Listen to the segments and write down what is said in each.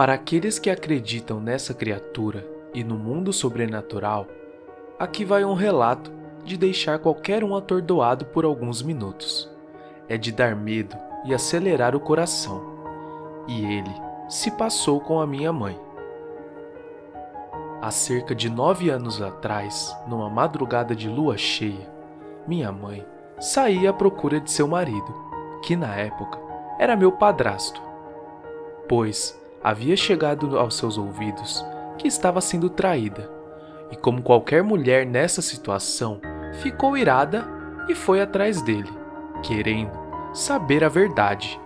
Para aqueles que acreditam nessa criatura e no mundo sobrenatural, aqui vai um relato de deixar qualquer um atordoado por alguns minutos. É de dar medo e acelerar o coração. E ele se passou com a minha mãe. Há cerca de 9 anos atrás, numa madrugada de lua cheia, minha mãe saía à procura de seu marido, que na época era meu padrasto, pois havia chegado aos seus ouvidos que estava sendo traída, e como qualquer mulher nessa situação, ficou irada e foi atrás dele, querendo saber a verdade.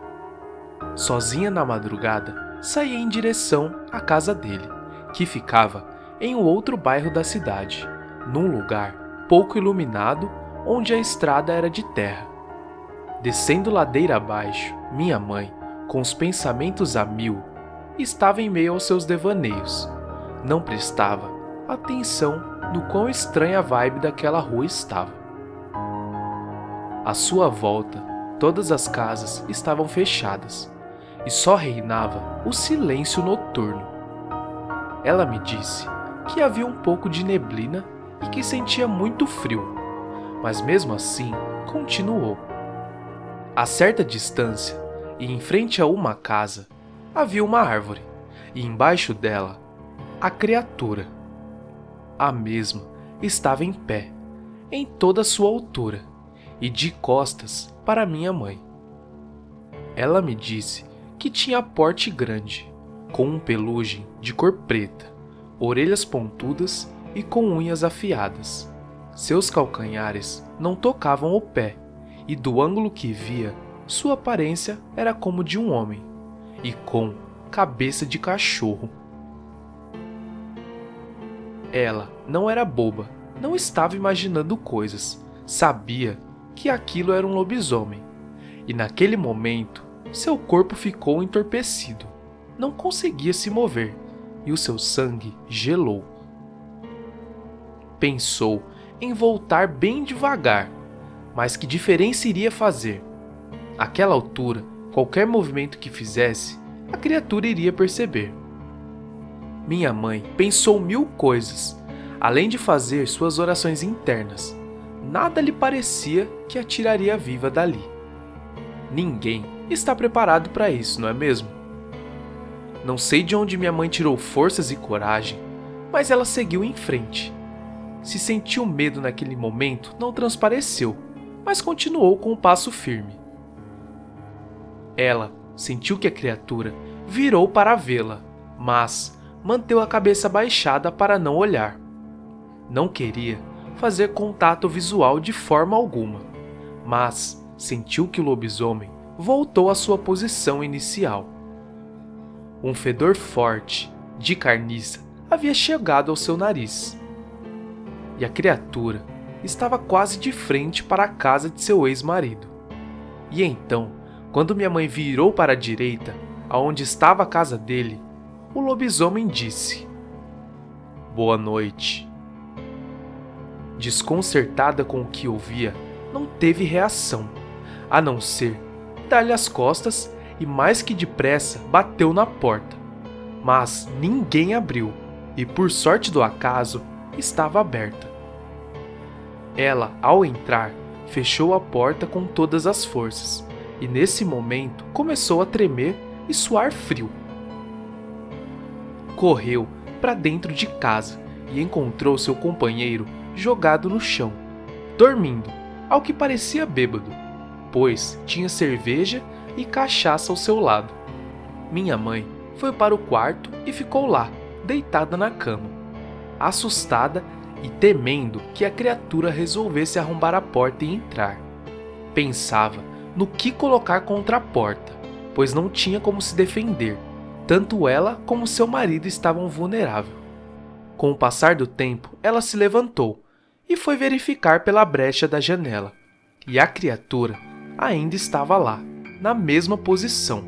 Sozinha na madrugada, saía em direção à casa dele, que ficava em um outro bairro da cidade, num lugar pouco iluminado, onde a estrada era de terra. Descendo ladeira abaixo, minha mãe, com os pensamentos a mil, estava em meio aos seus devaneios. Não prestava atenção no quão estranha a vibe daquela rua estava. À sua volta, todas as casas estavam fechadas e só reinava o silêncio noturno. Ela me disse que havia um pouco de neblina e que sentia muito frio, mas mesmo assim continuou. A certa distância e em frente a uma casa havia uma árvore e embaixo dela a criatura. A mesma estava em pé, em toda a sua altura e de costas para minha mãe. Ela me disse que tinha porte grande, com um pelugem de cor preta, orelhas pontudas e com unhas afiadas. Seus calcanhares não tocavam o pé, e do ângulo que via, sua aparência era como de um homem, e com cabeça de cachorro. Ela não era boba, não estava imaginando coisas, sabia que aquilo era um lobisomem, e naquele momento, seu corpo ficou entorpecido, não conseguia se mover, e o seu sangue gelou. Pensou em voltar bem devagar, mas que diferença iria fazer? Àquela altura, qualquer movimento que fizesse, a criatura iria perceber. Minha mãe pensou 1000 coisas, além de fazer suas orações internas. Nada lhe parecia que a tiraria viva dali. Ninguém está preparado para isso, não é mesmo? Não sei de onde minha mãe tirou forças e coragem, mas ela seguiu em frente. Se sentiu medo naquele momento, não transpareceu, mas continuou com o passo firme. Ela sentiu que a criatura virou para vê-la, mas manteve a cabeça baixada para não olhar. Não queria fazer contato visual de forma alguma, mas sentiu que o lobisomem voltou à sua posição inicial. Um fedor forte, de carniça, havia chegado ao seu nariz. E a criatura estava quase de frente para a casa de seu ex-marido. E então, quando minha mãe virou para a direita, aonde estava a casa dele, o lobisomem disse: "Boa noite." Desconcertada com o que ouvia, não teve reação, a não ser dar-lhe as costas e mais que depressa bateu na porta. Mas ninguém abriu e, por sorte do acaso, estava aberta. Ela, ao entrar, fechou a porta com todas as forças e nesse momento começou a tremer e suar frio. Correu para dentro de casa e encontrou seu companheiro jogado no chão, dormindo, ao que parecia bêbado, pois tinha cerveja e cachaça ao seu lado. Minha mãe foi para o quarto e ficou lá, deitada na cama, assustada e temendo que a criatura resolvesse arrombar a porta e entrar. Pensava no que colocar contra a porta, pois não tinha como se defender. Tanto ela como seu marido estavam vulneráveis. Com o passar do tempo, ela se levantou e foi verificar pela brecha da janela. E a criatura ainda estava lá, na mesma posição.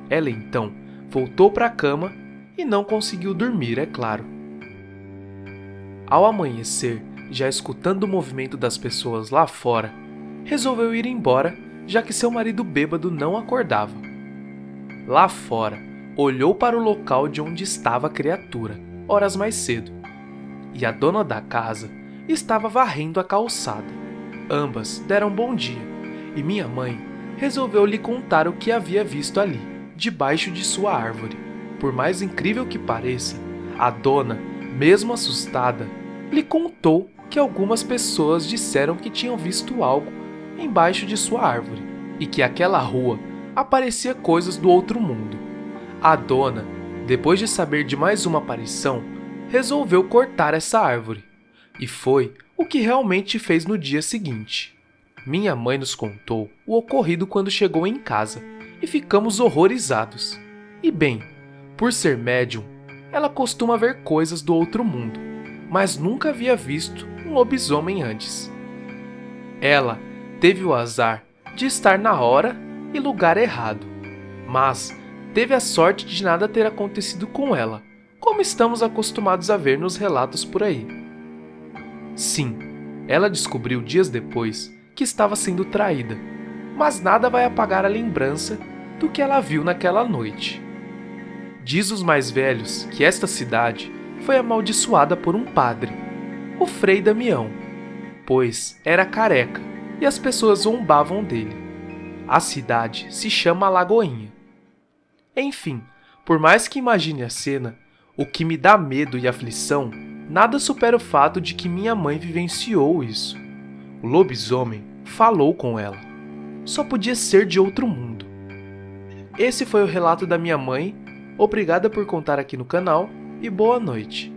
Ela então voltou para a cama e não conseguiu dormir, é claro. Ao amanhecer, já escutando o movimento das pessoas lá fora, resolveu ir embora, já que seu marido bêbado não acordava. Lá fora, olhou para o local de onde estava a criatura, horas mais cedo, e a dona da casa estava varrendo a calçada. Ambas deram bom dia, e minha mãe resolveu lhe contar o que havia visto ali, debaixo de sua árvore. Por mais incrível que pareça, a dona, mesmo assustada, lhe contou que algumas pessoas disseram que tinham visto algo embaixo de sua árvore e que aquela rua aparecia coisas do outro mundo. A dona, depois de saber de mais uma aparição, resolveu cortar essa árvore. E foi o que realmente fez no dia seguinte. Minha mãe nos contou o ocorrido quando chegou em casa e ficamos horrorizados. E bem, por ser médium, ela costuma ver coisas do outro mundo, mas nunca havia visto um lobisomem antes. Ela teve o azar de estar na hora e lugar errado, mas teve a sorte de nada ter acontecido com ela, como estamos acostumados a ver nos relatos por aí. Sim, ela descobriu dias depois que estava sendo traída, mas nada vai apagar a lembrança do que ela viu naquela noite. Diz os mais velhos que esta cidade foi amaldiçoada por um padre, o Frei Damião, pois era careca e as pessoas zombavam dele. A cidade se chama Lagoinha. Enfim, por mais que imagine a cena, o que me dá medo e aflição nada supera o fato de que minha mãe vivenciou isso. O lobisomem falou com ela. Só podia ser de outro mundo. Esse foi o relato da minha mãe. Obrigada por contar aqui no canal e boa noite.